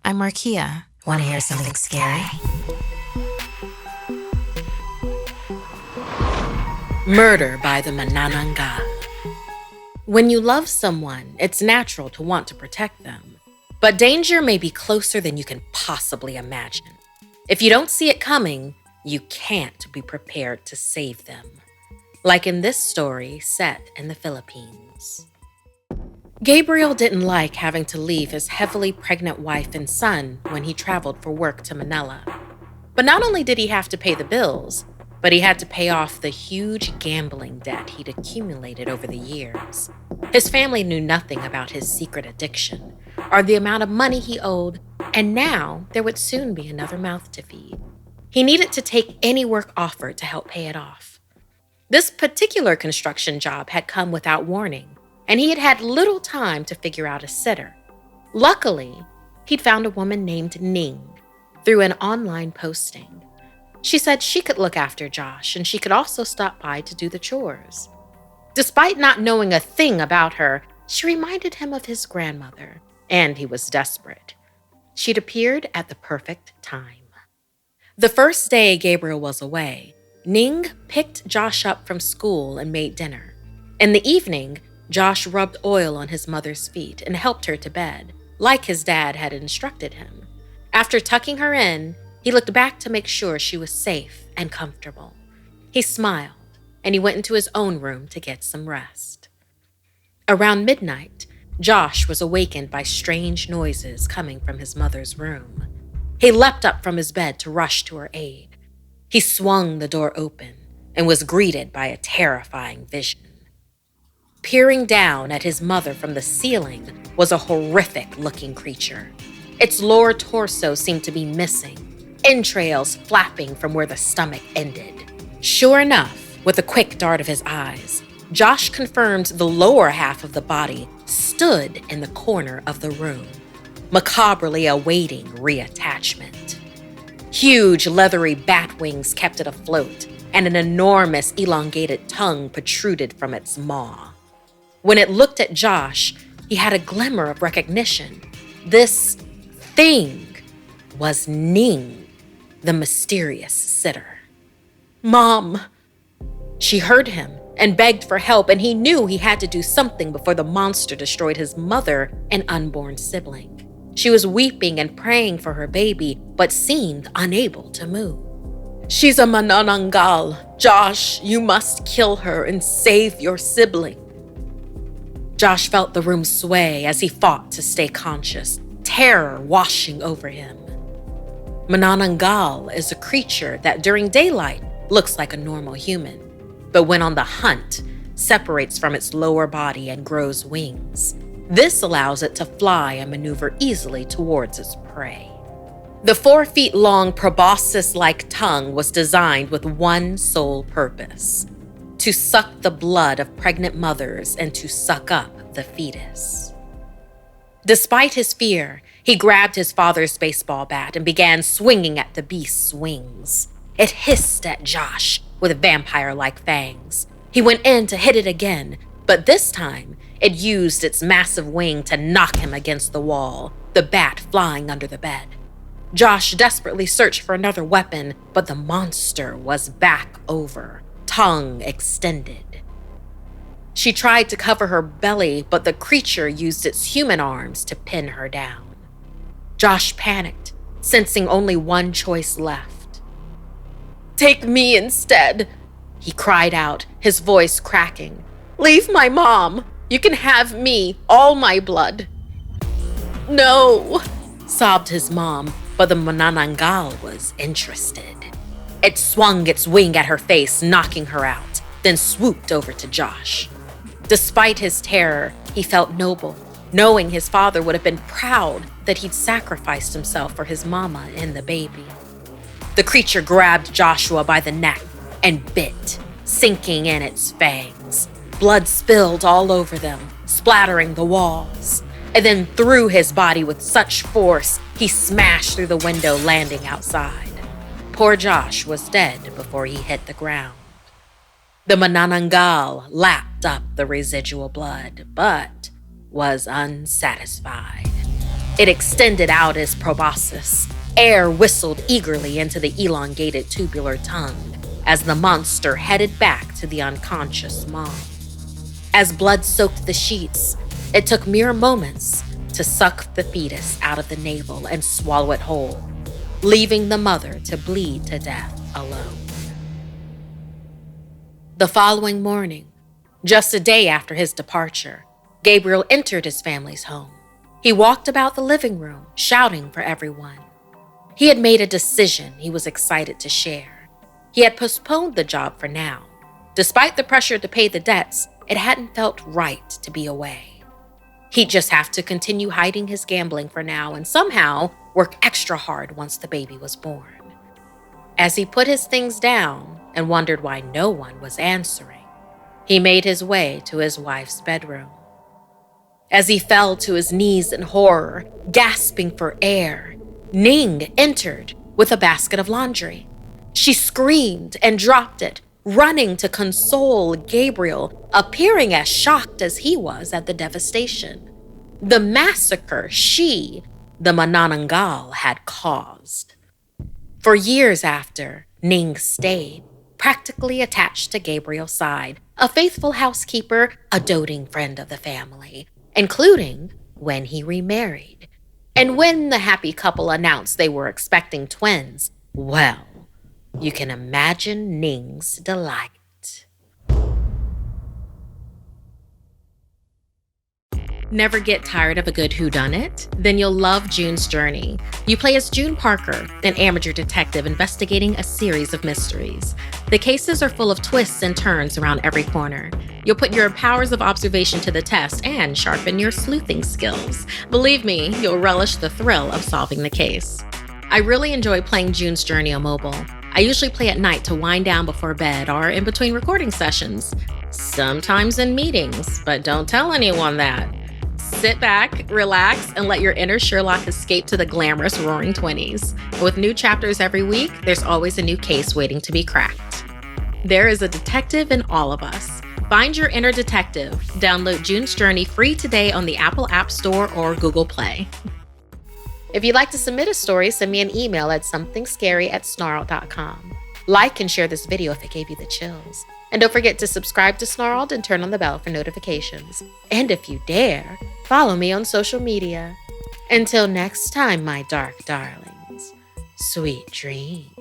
I'm Markeia. Want to hear something scary? Murder by the Manananggal. When you love someone, it's natural to want to protect them. But danger may be closer than you can possibly imagine. If you don't see it coming, you can't be prepared to save them. Like in this story set in the Philippines. Gabriel didn't like having to leave his heavily pregnant wife and son when he traveled for work to Manila. But not only did he have to pay the bills, but he had to pay off the huge gambling debt he'd accumulated over the years. His family knew nothing about his secret addiction or the amount of money he owed, and now there would soon be another mouth to feed. He needed to take any work offered to help pay it off. This particular construction job had come without warning, and he had had little time to figure out a sitter. Luckily, he'd found a woman named Ning through an online posting. She said she could look after Josh, and she could also stop by to do the chores. Despite not knowing a thing about her, she reminded him of his grandmother, and he was desperate. She'd appeared at the perfect time. The first day Gabriel was away, Ning picked Josh up from school and made dinner. In the evening, Josh rubbed oil on his mother's feet and helped her to bed, like his dad had instructed him. After tucking her in, he looked back to make sure she was safe and comfortable. He smiled, and he went into his own room to get some rest. Around midnight, Josh was awakened by strange noises coming from his mother's room. He leapt up from his bed to rush to her aid. He swung the door open and was greeted by a terrifying vision. Peering down at his mother from the ceiling was a horrific-looking creature. Its lower torso seemed to be missing, entrails flapping from where the stomach ended. Sure enough, with a quick dart of his eyes, Josh confirmed the lower half of the body stood in the corner of the room, macabrely awaiting reattachment. Huge leathery bat wings kept it afloat, and an enormous elongated tongue protruded from its maw. When it looked at Josh, he had a glimmer of recognition. This thing was Ning, the mysterious sitter. "Mom!" She heard him and begged for help, and he knew he had to do something before the monster destroyed his mother and unborn sibling. She was weeping and praying for her baby, but seemed unable to move. "She's a Manananggal. Josh, you must kill her and save your sibling." Josh felt the room sway as he fought to stay conscious, terror washing over him. Manananggal is a creature that during daylight looks like a normal human, but when on the hunt, separates from its lower body and grows wings. This allows it to fly and maneuver easily towards its prey. The 4-feet-long proboscis-like tongue was designed with one sole purpose: to suck the blood of pregnant mothers and to suck up the fetus. Despite his fear, he grabbed his father's baseball bat and began swinging at the beast's wings. It hissed at Josh with vampire-like fangs. He went in to hit it again, but this time it used its massive wing to knock him against the wall, the bat flying under the bed. Josh desperately searched for another weapon, but the monster was back over, tongue extended. She tried to cover her belly, but the creature used its human arms to pin her down. Josh panicked, sensing only one choice left. "Take me instead," he cried out, his voice cracking. "Leave my mom. You can have me, all my blood." "No," sobbed his mom, but the Manananggal was interested. It swung its wing at her face, knocking her out, then swooped over to Josh. Despite his terror, he felt noble, knowing his father would have been proud that he'd sacrificed himself for his mama and the baby. The creature grabbed Joshua by the neck and bit, sinking in its fangs. Blood spilled all over them, splattering the walls, and then threw his body with such force he smashed through the window, landing outside. Poor Josh was dead before he hit the ground. The Manananggal lapped up the residual blood, but was unsatisfied. It extended out as proboscis. Air whistled eagerly into the elongated tubular tongue as the monster headed back to the unconscious mom. As blood soaked the sheets, it took mere moments to suck the fetus out of the navel and swallow it whole, leaving the mother to bleed to death alone. The following morning, just a day after his departure, Gabriel entered his family's home. He walked about the living room, shouting for everyone. He had made a decision he was excited to share. He had postponed the job for now. Despite the pressure to pay the debts, it hadn't felt right to be away. He'd just have to continue hiding his gambling for now and somehow work extra hard once the baby was born. As he put his things down and wondered why no one was answering, he made his way to his wife's bedroom. As he fell to his knees in horror, gasping for air, Ning entered with a basket of laundry. She screamed and dropped it, running to console Gabriel, appearing as shocked as he was at the devastation. The massacre she, the Manananggal, had caused. For years after, Ning stayed, practically attached to Gabriel's side, a faithful housekeeper, a doting friend of the family, including when he remarried. And when the happy couple announced they were expecting twins, well, you can imagine Ning's delight. Never get tired of a good whodunit? Then you'll love June's Journey. You play as June Parker, an amateur detective investigating a series of mysteries. The cases are full of twists and turns around every corner. You'll put your powers of observation to the test and sharpen your sleuthing skills. Believe me, you'll relish the thrill of solving the case. I really enjoy playing June's Journey on mobile. I usually play at night to wind down before bed or in between recording sessions. Sometimes in meetings, but don't tell anyone that. Sit back, relax, and let your inner Sherlock escape to the glamorous Roaring '20s. With new chapters every week, there's always a new case waiting to be cracked. There is a detective in all of us. Find your inner detective. Download June's Journey free today on the Apple App Store or Google Play. If you'd like to submit a story, send me an email at somethingscary@snarled.com. Like and share this video if it gave you the chills. And don't forget to subscribe to Snarled and turn on the bell for notifications. And if you dare, follow me on social media. Until next time, my dark darlings, sweet dreams.